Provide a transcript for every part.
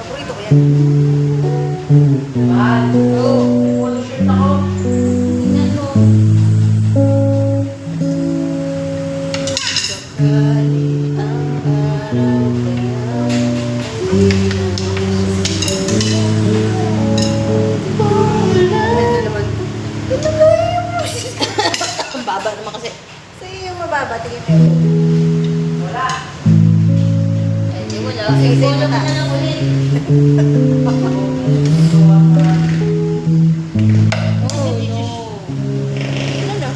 Paborito ko yan. Mahal. Oo. Polo shirt ako. Tingnan mo. Sakali ang araw kaya hindi ang baba naman kasi. Sa'yo yung mababa. Tingin mo. Wala. Eh, di wala. Sige, sige na lang ulit. Oh, no. Ilan na?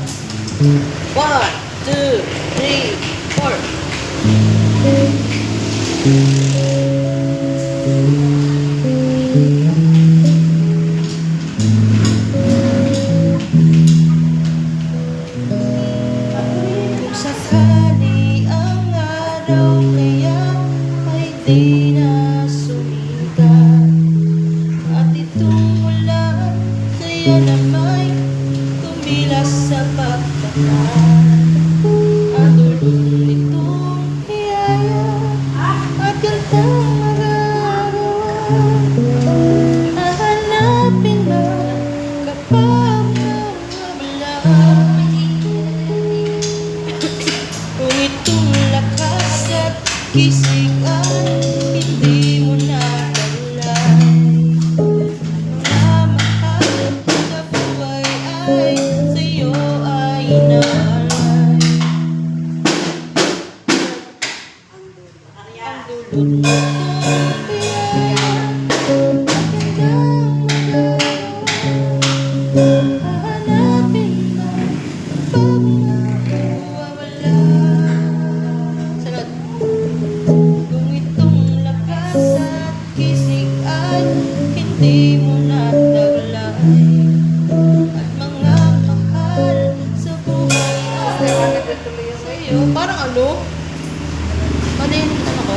1, 2, 3, 4. Sakali ang araw kaya ay di na sumikat at itong ulan kaya namay kumilas sa pagtakan at ulong nitong hiyaya at gandang mag-araw hahanapin mo kapag nawawala. Kung itong lakas at kisigan hindi mo nadalay, mga mahal sa buhay ay sa'yo ay inaalay. Ang dulot mo itong biyaya at hanggang mag-araw hahanapin mo kapag nawawala. Sunod. Kung itong lakas at kisig ay hindi mo nataglay at mga mahal sa buhay ay sa'yo. Parang ano? Ano yung ano ko?